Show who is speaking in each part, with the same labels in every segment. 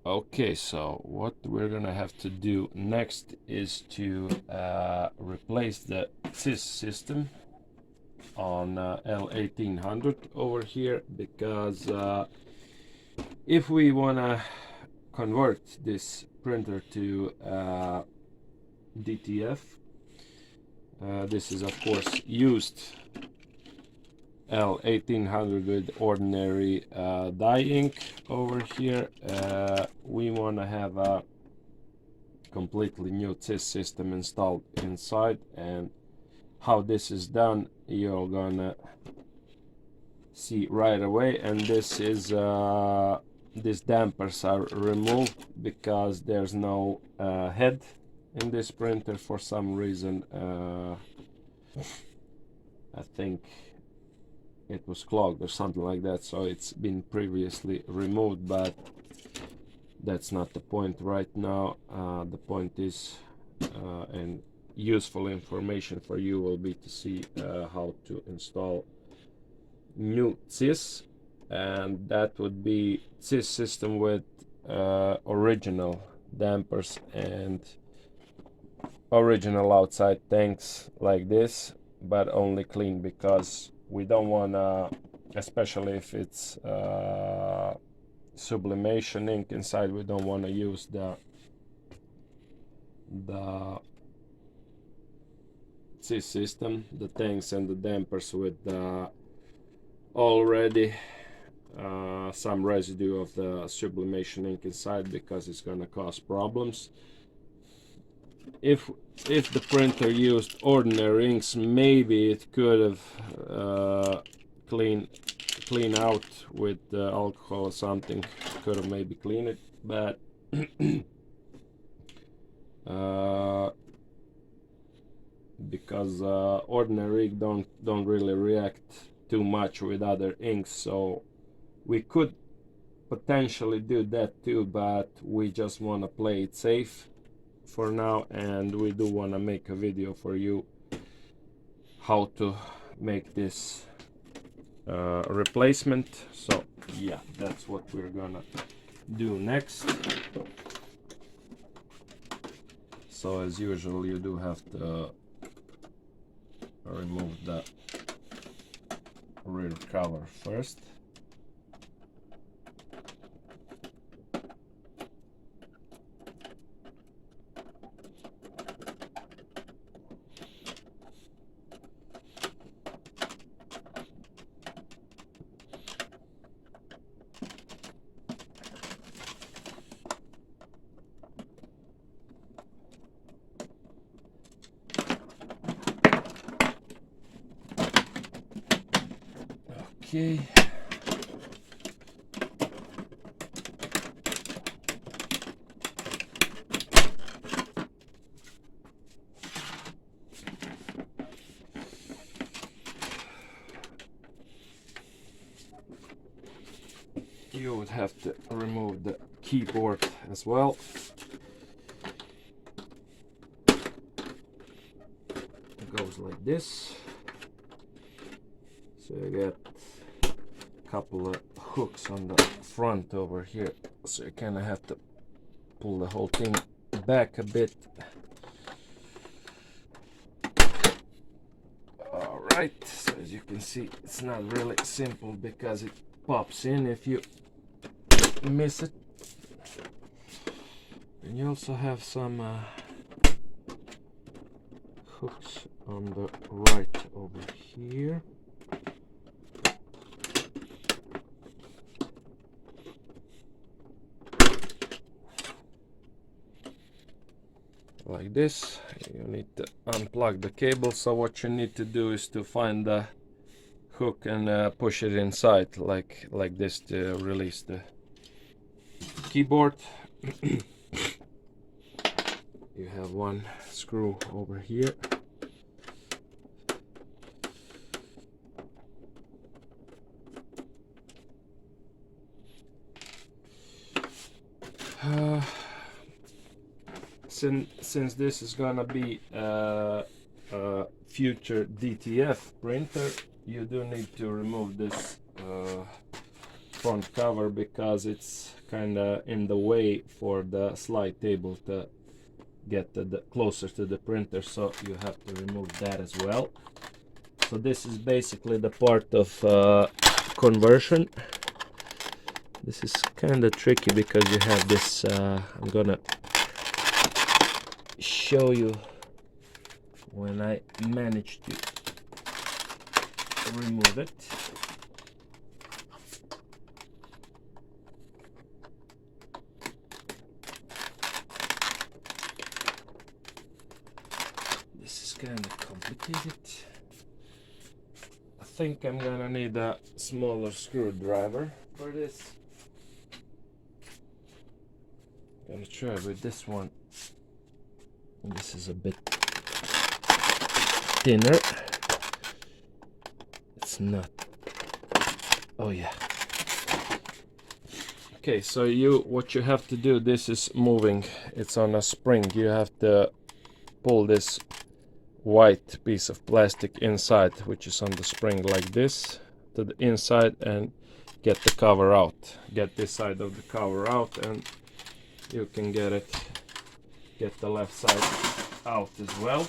Speaker 1: Okay, so what we're gonna have to do next is to replace the Ciss system on L1800 over here, because if we wanna convert this printer to DTF, this is of course used L1800 with ordinary dye ink over here. We want to have a completely new Ciss system installed inside, and how this is done you're gonna see right away. And this is these dampers are removed because there's no head in this printer for some reason. I think it was clogged or something like that, so it's been previously removed, but that's not the point right now. The point is, and useful information for you will be to see how to install new Ciss, and that would be Ciss system with original dampers and original outside tanks like this, but only clean, because we don't want to, especially if it's sublimation ink inside, we don't want to use the Ciss system, the tanks and the dampers with already some residue of the sublimation ink inside, because it's gonna cause problems. If the printer used ordinary inks, maybe it could have clean out with alcohol or something, could have maybe cleaned it, but because ordinary ink don't really react too much with other inks, so we could potentially do that too, but we just want to play it safe for now, and we do want to make a video for you how to make this replacement. So yeah, that's what we're gonna do next. So as usual, you do have to remove the rear cover first. Okay. You would have to remove the keyboard as well. It goes like this. So you get a couple of hooks on the front over here, so you kind of have to pull the whole thing back a bit. Alright, so as you can see, it's not really simple because it pops in if you miss it. And you also have some hooks on the right over here. Like this. You need to unplug the cable, so what you need to do is to find the hook and push it inside like this to release the keyboard. You have one screw over here. Since this is gonna be a future DTF printer, you do need to remove this front cover because it's kind of in the way for the slide table to get closer to the printer, so you have to remove that as well. So this is basically the part of conversion. This is kind of tricky because you have this, I'm gonna show you when I manage to remove it. This is kind of complicated. I think I'm gonna need a smaller screwdriver for this. I'm gonna try with this one. This is a bit thinner. It's not. Oh yeah. Okay, so what you have to do, this is moving. It's on a spring. You have to pull this white piece of plastic inside, which is on the spring, like this, to the inside, and get the cover out. Get this side of the cover out, and you can get the left side out as well.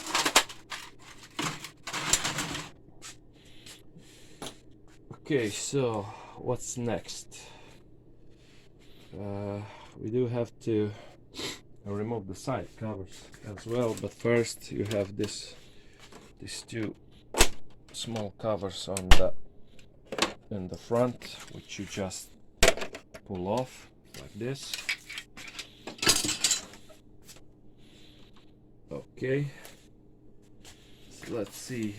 Speaker 1: Okay, so what's next? We do have to remove the side covers as well, but first you have these two small covers in the front, which you just pull off like this. Okay, so let's see.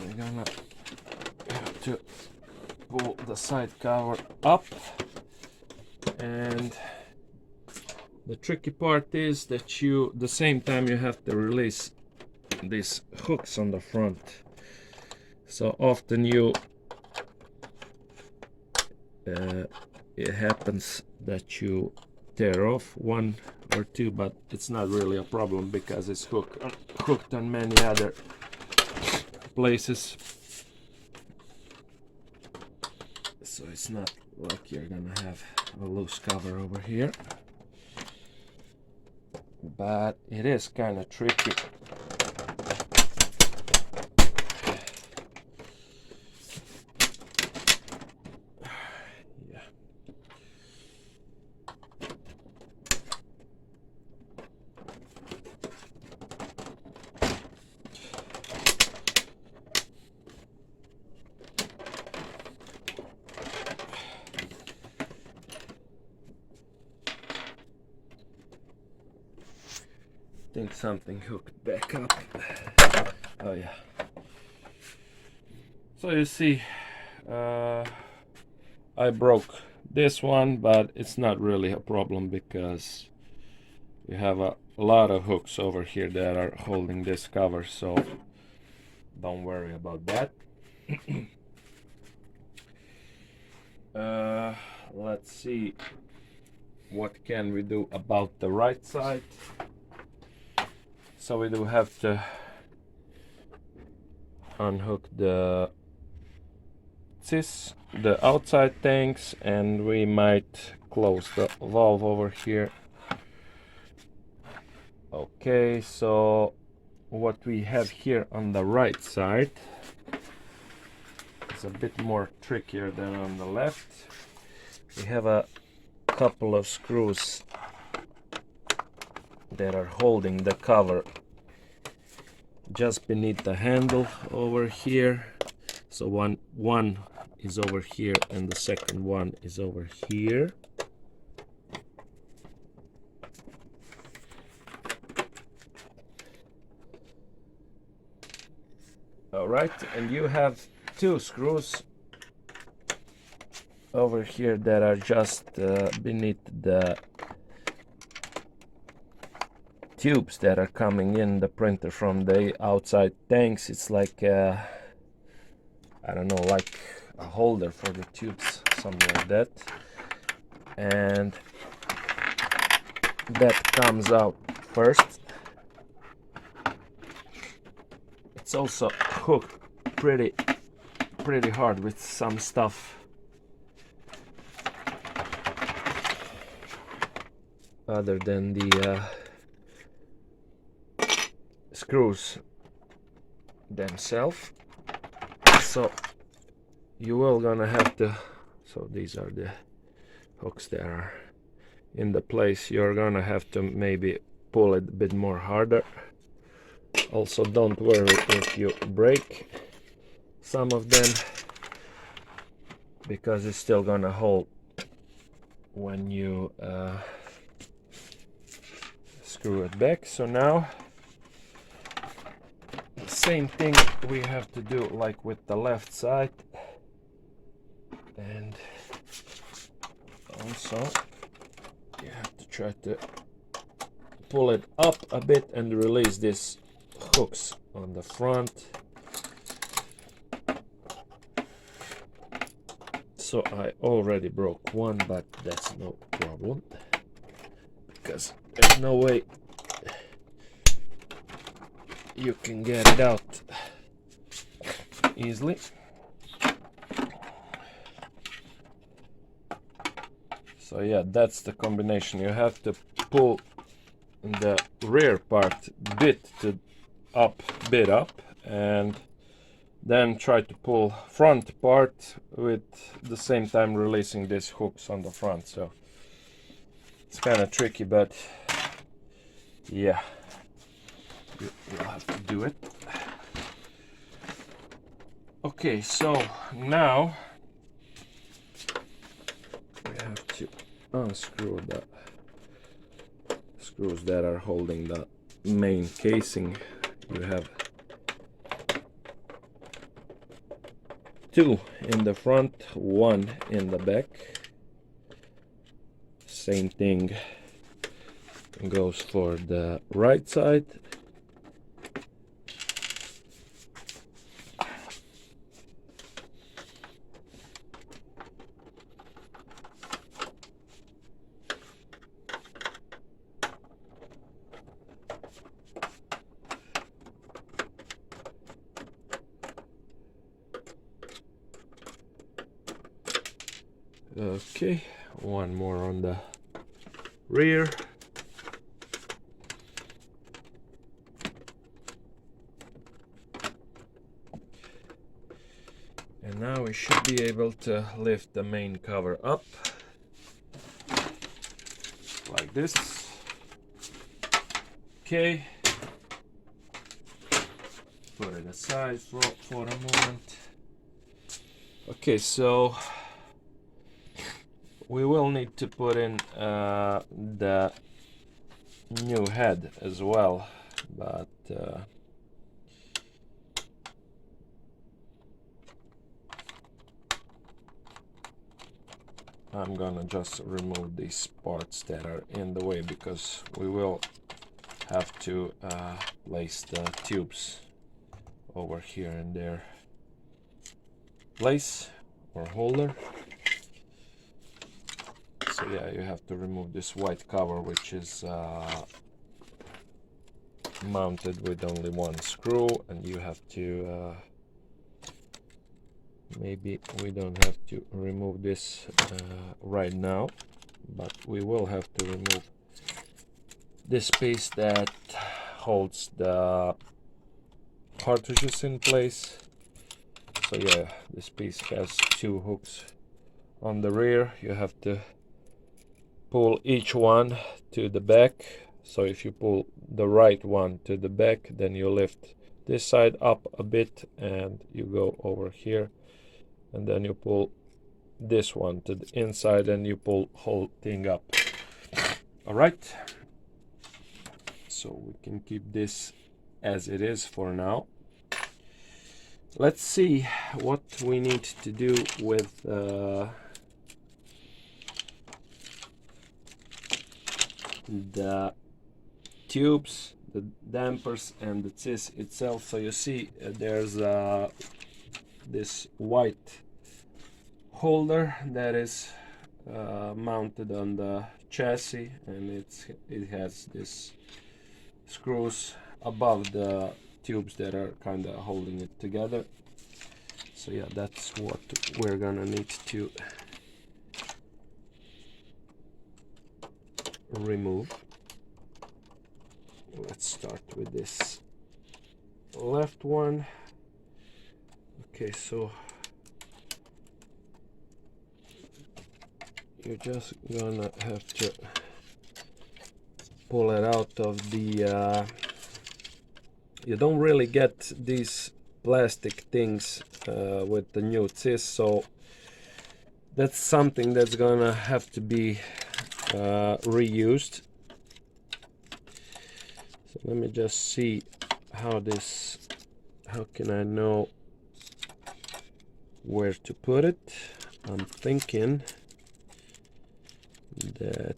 Speaker 1: We're gonna have to pull the side cover up, and the tricky part is that the same time you have to release these hooks on the front. So often it happens that you tear off one or two, but it's not really a problem because it's hooked on many other places. So it's not like you're gonna have a loose cover over here, but it is kind of tricky. I think something hooked back up. Oh yeah. So you see, I broke this one, but it's not really a problem because you have a lot of hooks over here that are holding this cover, so don't worry about that. Let's see, what can we do about the right side? So we do have to unhook the Ciss, the outside tanks, and we might close the valve over here. Okay, so what we have here on the right side is a bit more trickier than on the left. We have a couple of screws that are holding the cover just beneath the handle over here. So one is over here and the second one is over here. All right, and you have two screws over here that are just beneath the tubes that are coming in the printer from the outside tanks. It's like I don't know, like a holder for the tubes, something like that, and that comes out first. It's also hooked pretty hard with some stuff other than the screws themselves. So you will gonna have to, so these are the hooks that are in the place. You're gonna have to maybe pull it a bit more harder. Also, don't worry if you break some of them, because it's still gonna hold when you screw it back. So now same thing we have to do like with the left side, and also you have to try to pull it up a bit and release these hooks on the front. So I already broke one, but that's no problem, because there's no way you can get it out easily. So yeah, that's the combination. You have to pull the rear part bit up, and then try to pull front part with the same time releasing these hooks on the front. So it's kind of tricky, but yeah, you'll have to do it. Okay, so now we have to unscrew the screws that are holding the main casing. You have two in the front, one in the back. Same thing goes for the right side. Okay, one more on the rear. And now we should be able to lift the main cover up like this. Okay, put it aside for a moment. Okay, so we will need to put in the new head as well, but I'm gonna just remove these parts that are in the way, because we will have to place the tubes over here in their place or holder. So yeah, you have to remove this white cover, which is mounted with only one screw, and you have to maybe we don't have to remove this right now, but we will have to remove this piece that holds the cartridges in place. So yeah, this piece has two hooks on the rear. You have to pull each one to the back. So if you pull the right one to the back, then you lift this side up a bit and you go over here, and then you pull this one to the inside and you pull whole thing up. All right, so we can keep this as it is for now. Let's see what we need to do with the tubes, the dampers, and the Ciss itself. So you see there's this white holder that is mounted on the chassis, and it has this screws above the tubes that are kind of holding it together. So yeah, that's what we're gonna need to remove. Let's start with this left one. Okay, so you're just gonna have to pull it out of the you don't really get these plastic things with the new Ciss, so that's something that's gonna have to be reused. So let me just see how can I know where to put it. I'm thinking that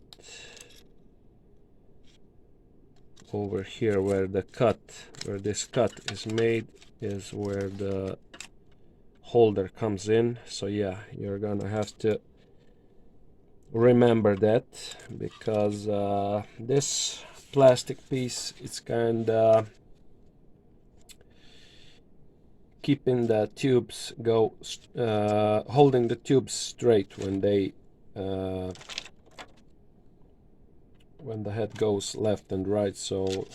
Speaker 1: over here where this cut is made is where the holder comes in. So yeah, you're gonna have to remember that, because this plastic piece is kinda keeping the tubes holding the tubes straight when the head goes left and right, so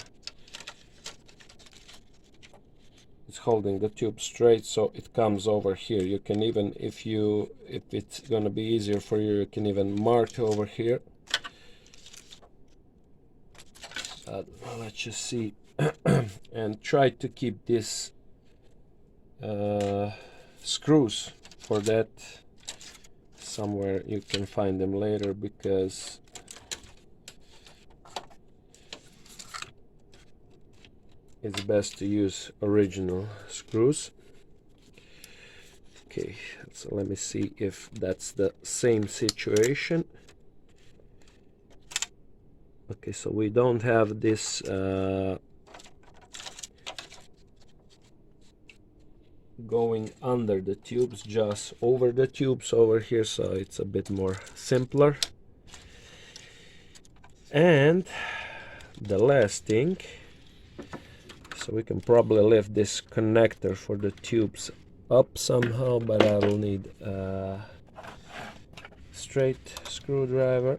Speaker 1: it's holding the tube straight, so it comes over here. You can even, if it's gonna be easier for you, you can even mark over here. Let's just see and try to keep this screws for that somewhere. You can find them later, because it's best to use original screws. Okay, so let me see if that's the same situation. Okay, so we don't have this going under the tubes, just over the tubes over here, so it's a bit more simpler. And the last thing, so we can probably lift this connector for the tubes up somehow, but I will need a straight screwdriver.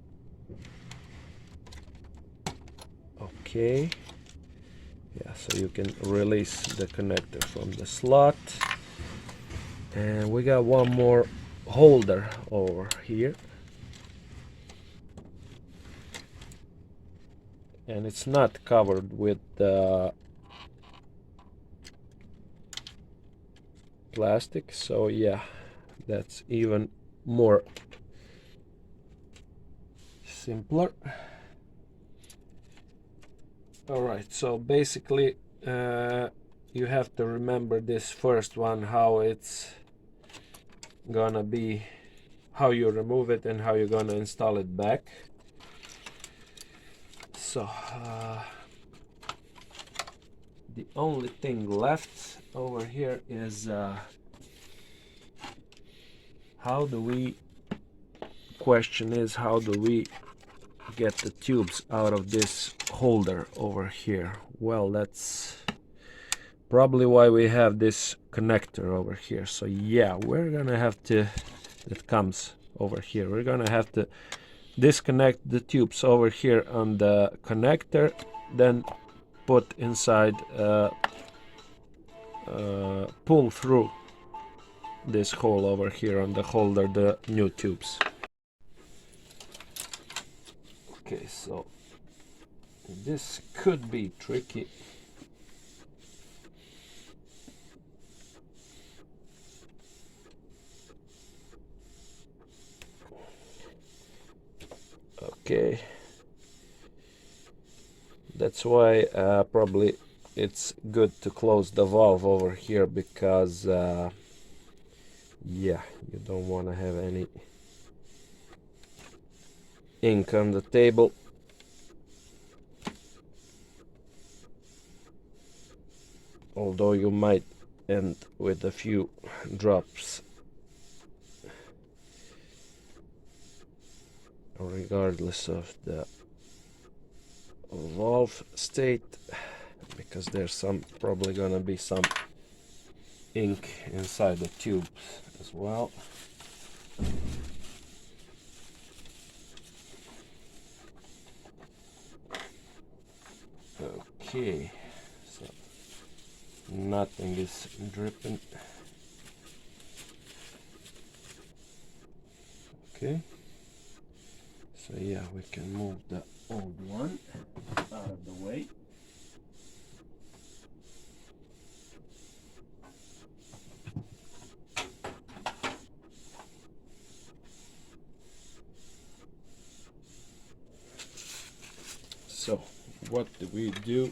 Speaker 1: Okay, yeah, so you can release the connector from the slot. And we got one more holder over here, and it's not covered with plastic, so yeah, that's even more simpler. All right, so basically you have to remember this first one, how it's gonna be, how you remove it and how you're gonna install it back. So the only thing left over here is how do we get the tubes out of this holder over here? Well, that's probably why we have this connector over here. So yeah, we're gonna have to, it comes over here, we're gonna have to disconnect the tubes over here on the connector, then put inside pull through this hole over here on the holder the new tubes. Okay, so this could be tricky. Okay, that's why probably it's good to close the valve over here, because yeah, you don't want to have any ink on the table. Although you might end with a few drops, regardless of the valve state, because there's probably gonna be some ink inside the tubes as well. Okay, so nothing is dripping. Okay, so yeah, we can move the old one out of the way. So what do we do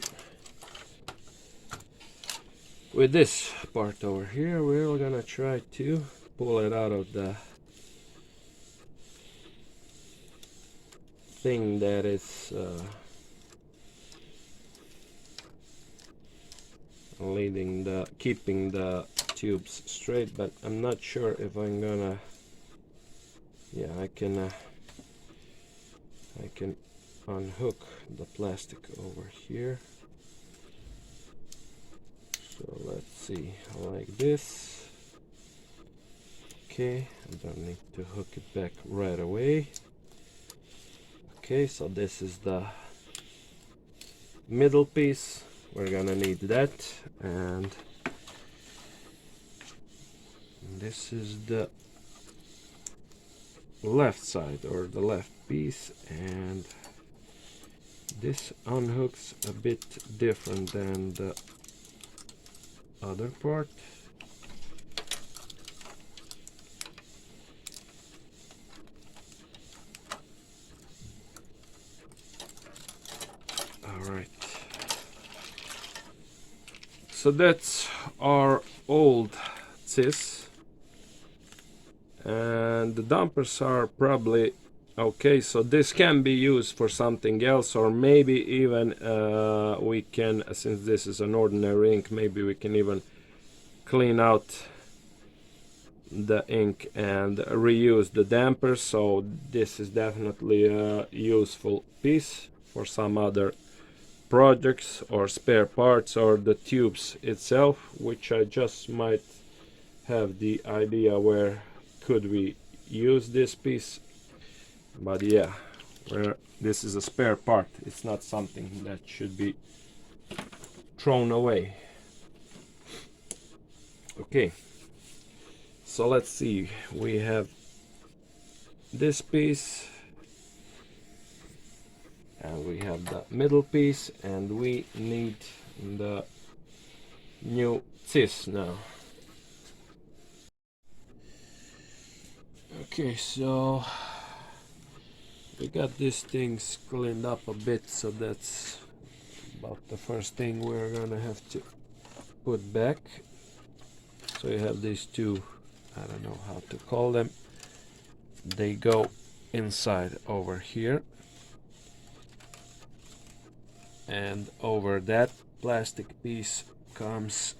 Speaker 1: with this part over here? We're gonna try to pull it out of the thing that is keeping the tubes straight, but I'm not sure if I'm gonna. Yeah, I can unhook the plastic over here. So let's see, like this. Okay, I don't need to hook it back right away. Okay, so this is the middle piece. We're gonna need that, and this is the left side, or the left piece, and this unhooks a bit different than the other part. Alright, so that's our old Ciss, and the dampers are probably okay. So this can be used for something else, or maybe even we can, since this is an ordinary ink, maybe we can even clean out the ink and reuse the dampers. So this is definitely a useful piece for some other projects or spare parts, or the tubes itself, which I just might have the idea where could we use this piece. But yeah, this is a spare part, it's not something that should be thrown away. Okay, so let's see, we have this piece, and we have the middle piece, and we need the new Ciss now. Okay, so we got these things cleaned up a bit, so that's about the first thing we're gonna have to put back. So you have these two, I don't know how to call them, they go inside over here, and over that plastic piece comes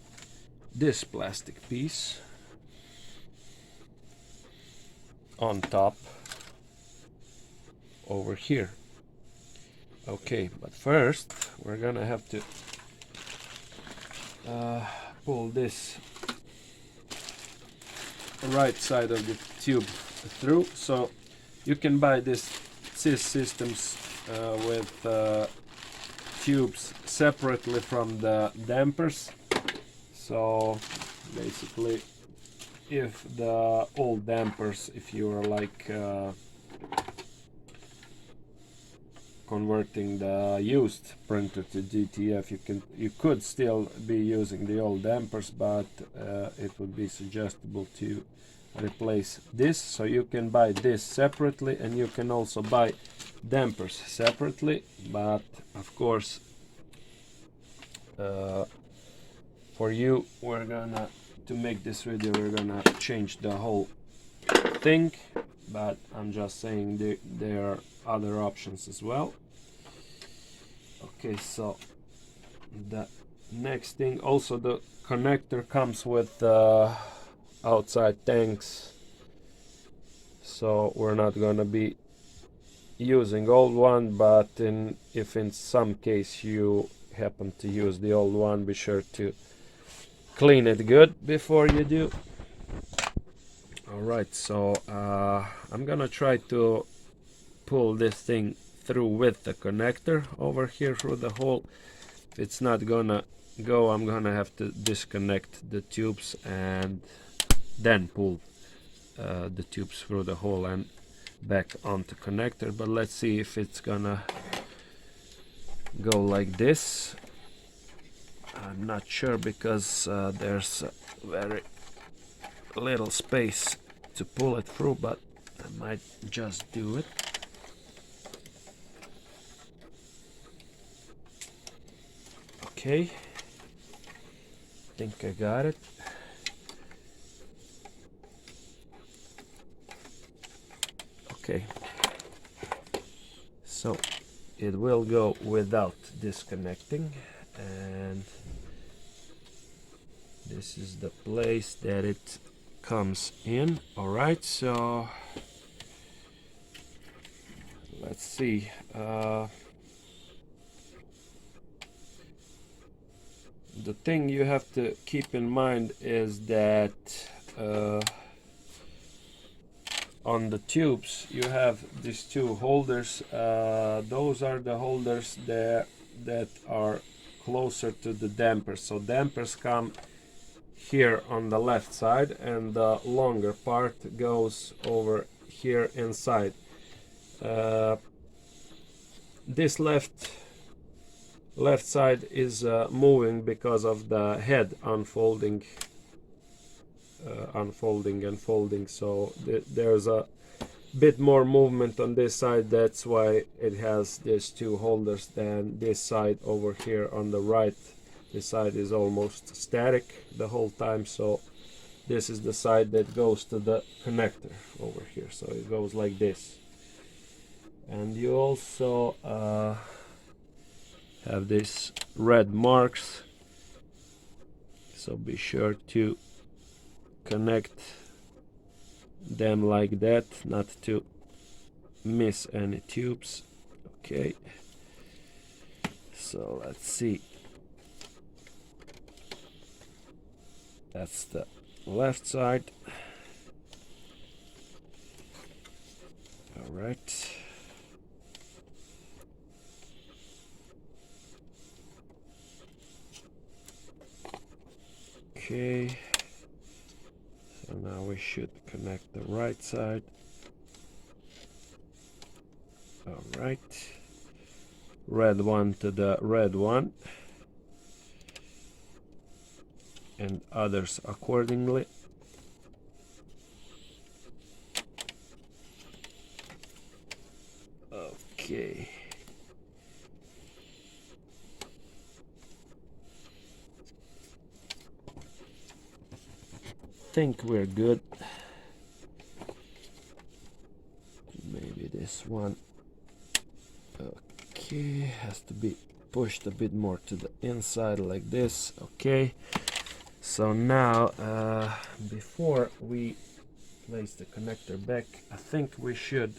Speaker 1: this plastic piece on top over here. Okay, but first we're gonna have to pull this right side of the tube through. So you can buy this Ciss systems with tubes separately from the dampers. So basically, if the old dampers, if you are like converting the used printer to DTF, you could still be using the old dampers, but it would be suggestible to replace this. So you can buy this separately, and you can also buy dampers separately, but of course for you, we're gonna, to make this video, we're gonna change the whole thing, but I'm just saying there are other options as well. Okay, so the next thing, also the connector comes with outside tanks, so we're not gonna be using old one, but if in some case you happen to use the old one, be sure to clean it good before you do. Alright, so I'm gonna try to pull this thing through with the connector over here through the hole, if it's not gonna go, I'm gonna have to disconnect the tubes and then pull the tubes through the hole and back onto connector. But let's see if it's gonna go like this. I'm not sure because there's very little space to pull it through, but I might just do it. Okay, I think I got it. Okay, so it will go without disconnecting, and this is the place that it comes in. All right, so let's see. The thing you have to keep in mind is that on the tubes you have these two holders. Those are the holders that are closer to the dampers. So dampers come here on the left side, and the longer part goes over here inside. This left side is moving because of the head unfolding and folding, so there's a bit more movement on this side. That's why it has these two holders than this side over here on the right. This side is almost static the whole time, so this is the side that goes to the connector over here. So it goes like this. And you also have these red marks, so be sure to connect them like that, not to miss any tubes. Okay, so let's see. That's the left side. All right. Okay, so now we should connect the right side. All right, red one to the red one, and others accordingly. Okay. Think we're good. Maybe this one, okay, has to be pushed a bit more to the inside like this. Okay, so now before we place the connector back, I think we should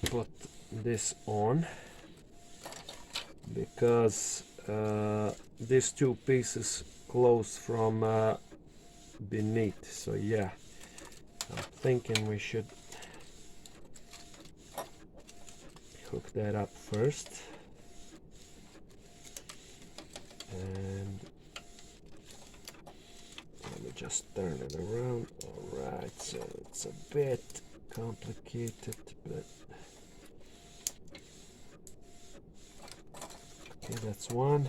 Speaker 1: put this on, because these two pieces close from beneath. So yeah, I'm thinking we should hook that up first, and let me just turn it around. All right, so it's a bit complicated, but okay, that's one.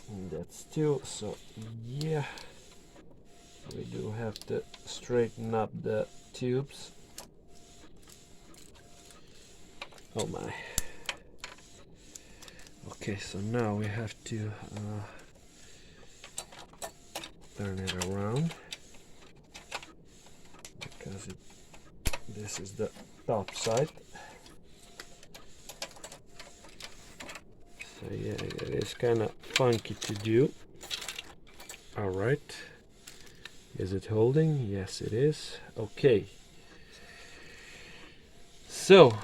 Speaker 1: And that's two. So yeah, we do have to straighten up the tubes. Oh my. Okay, so now we have to turn it around, because this is the top side. So yeah, it is kind of funky to do. All right, is it holding? Yes, it is. Okay, so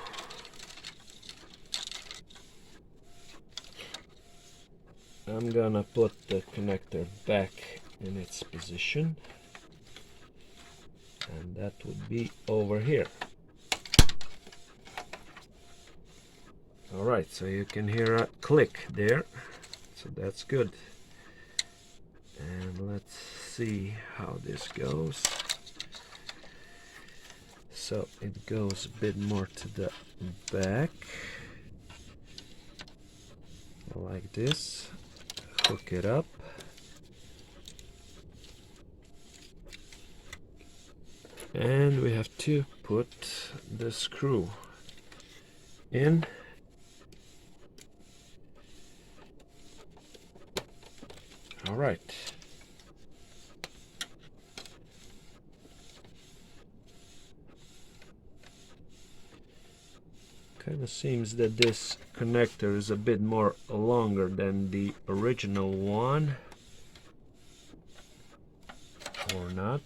Speaker 1: I'm gonna put the connector back in its position. and that would be over here. All right, so you can hear a click there, so that's good. And let's see how this goes. So it goes a bit more to the back, like this. Hook it up. And we have to put the screw in. All right. Kind of seems that this connector is a bit more longer than the original one. Or not.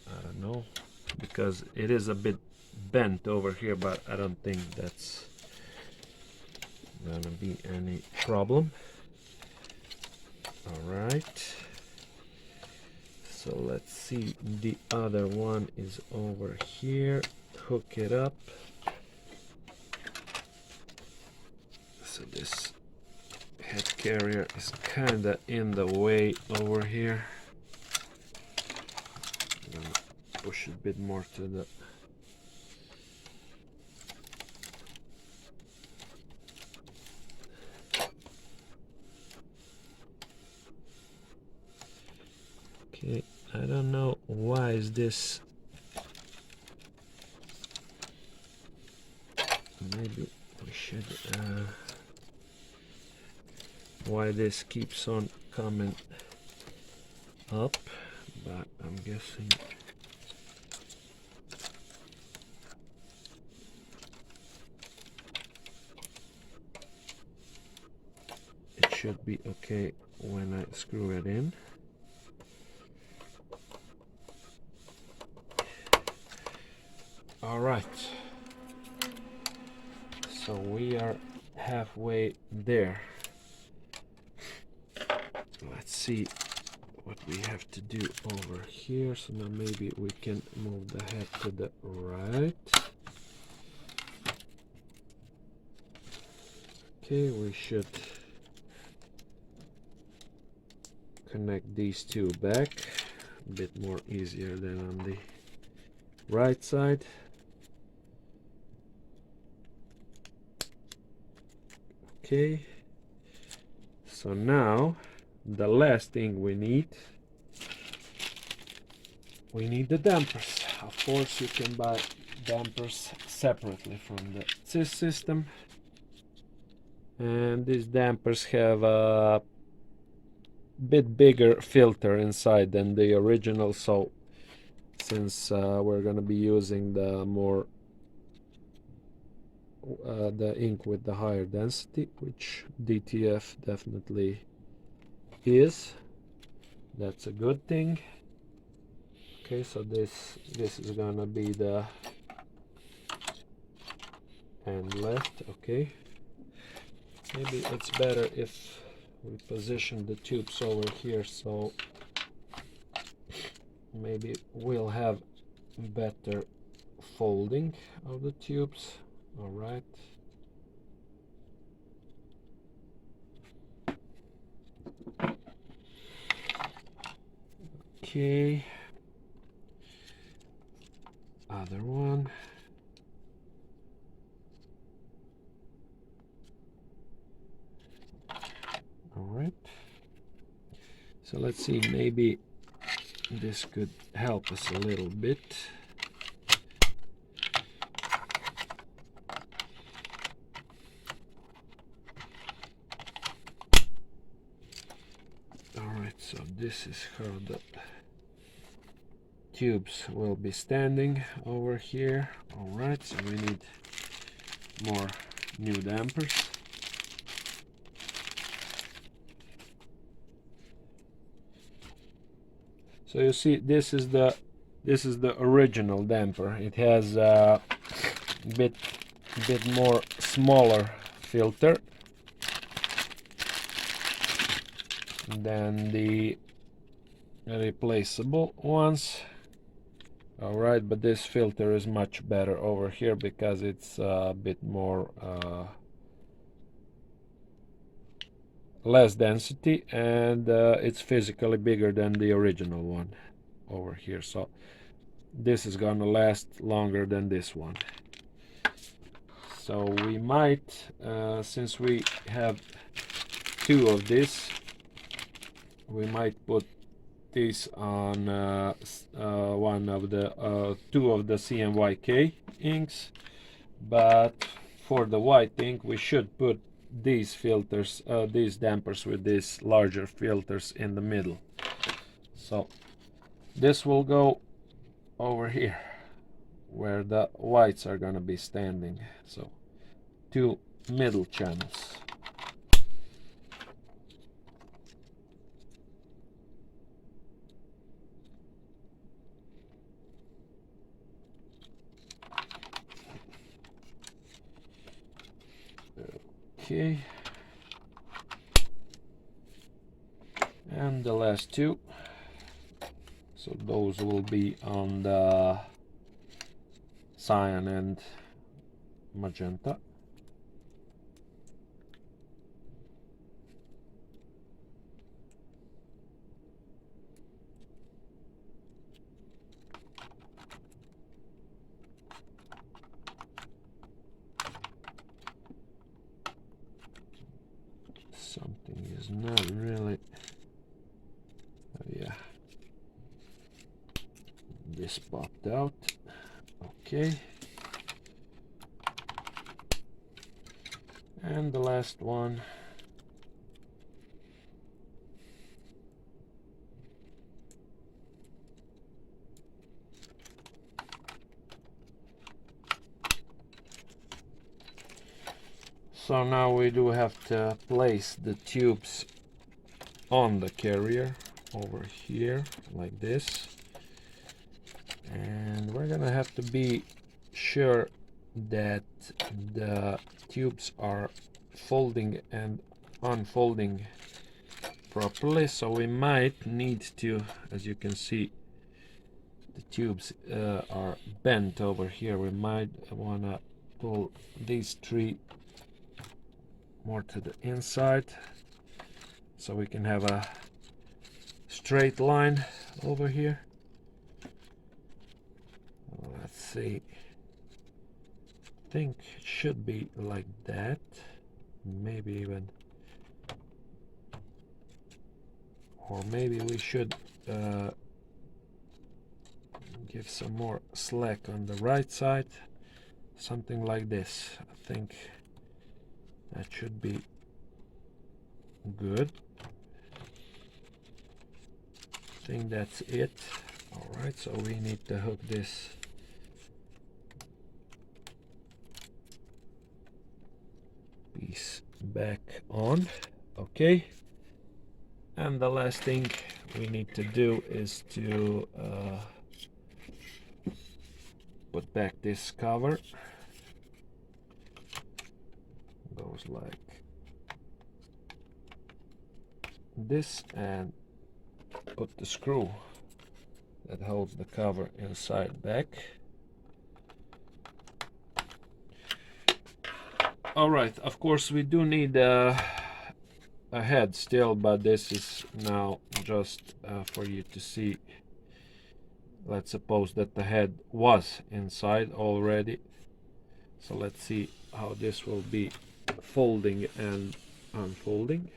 Speaker 1: I don't know. Because it is a bit bent over here, but I don't think that's gonna be any problem. All right. So let's see, the other one is over here. Hook it up. So this head carrier is kinda in the way over here. I'm gonna push a bit more to the okay. I don't know why is this. Maybe we should why this keeps on coming up, but I'm guessing it should be okay when I screw it in. All right, so we are halfway there. Let's see what we have to do over here. So now maybe we can move the head to the right. Okay, we should connect these two back a bit more easier than on the right side. Okay, so now the last thing we need the dampers. Of course, you can buy dampers separately from the Ciss system, and these dampers have a bit bigger filter inside than the original, so since we're gonna be using the more the ink with the higher density, which DTF definitely is, that's a good thing. Okay, so this is gonna be the end left. Okay, maybe it's better if we position the tubes over here, so maybe we'll have better folding of the tubes. All right. Okay. Other one. All right. So let's see, maybe this could help us a little bit. Alright, so this is how the tubes will be standing over here. Alright, so we need more new dampers. So you see, this is the original damper. It has a bit more smaller filter than the replaceable ones. All right, but this filter is much better over here because it's a bit more less density, and it's physically bigger than the original one over here, so this is gonna last longer than this one. So we might, since we have two of this, we might put this on one of the two of the CMYK inks, but for the white ink we should put these filters, these dampers with these larger filters in the middle. So this will go over here where the whites are gonna be standing, so two middle channels. Okay, and the last two, so those will be on the cyan and magenta. Something is not really, yeah, this popped out. Okay, and the last one. So now we do have to place the tubes on the carrier over here like this, and we're gonna have to be sure that the tubes are folding and unfolding properly. So we might need to, as you can see, the tubes are bent over here. We might want to pull these three more to the inside so we can have a straight line over here. Let's see, I think it should be like that, maybe even, or maybe we should give some more slack on the right side, something like this. I think that should be good. I think that's it. All right, so we need to hook this piece back on. Okay, and the last thing we need to do is to put back this cover. Goes like this, and put the screw that holds the cover inside back. All right, of course we do need a head still, but this is now just for you to see. Let's suppose that the head was inside already, so let's see how this will be folding and unfolding.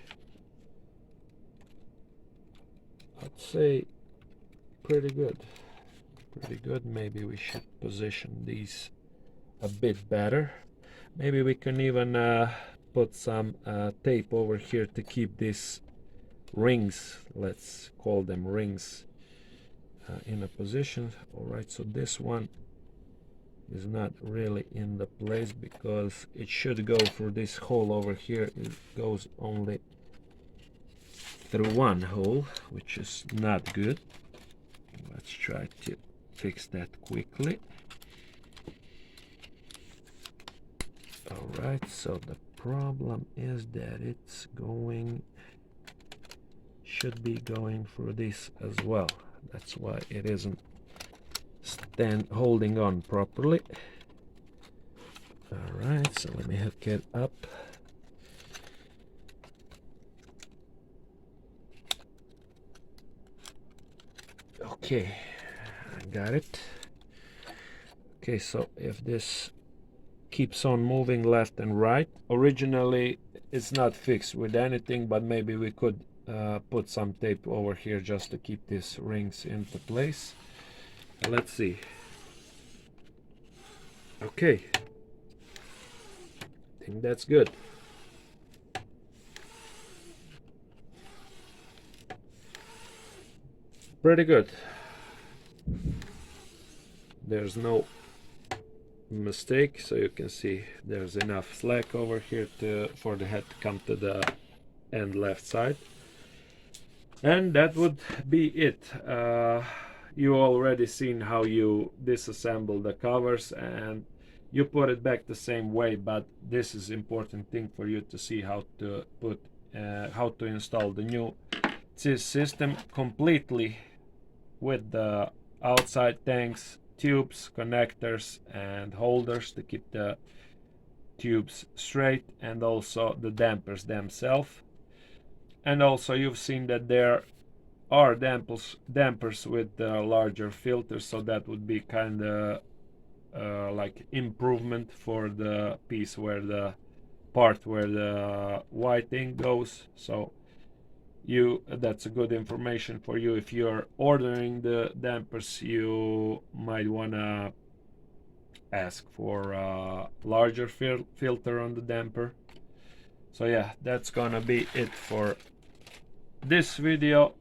Speaker 1: I'd say pretty good, pretty good. Maybe we should position these a bit better. Maybe we can even put some tape over here to keep these rings, let's call them rings, in a position. All right, so this one is not really in the place because it should go through this hole over here. It goes only through one hole, which is not good. Let's try to fix that quickly. All right, so the problem is that it's going, should be going through this as well. That's why it isn't and holding on properly. Alright, so let me hook it up. Okay, I got it. Okay, so if this keeps on moving left and right, originally it's not fixed with anything, but maybe we could put some tape over here just to keep these rings into place. Let's see. Okay, I think that's good. Pretty good. There's no mistake, so you can see there's enough slack over here for the head to come to the end left side. And that would be it. You already seen how you disassemble the covers and you put it back the same way, but this is important thing for you to see how to put how to install the new Ciss system completely with the outside tanks, tubes, connectors and holders to keep the tubes straight, and also the dampers themselves. And also you've seen that there are dampers with larger filters, so that would be kind of like improvement for the piece where the part where the whiting goes. So that's a good information for you. If you're ordering the dampers, you might wanna ask for a larger filter on the damper. So yeah, that's gonna be it for this video,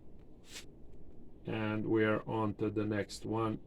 Speaker 1: and we're on to the next one.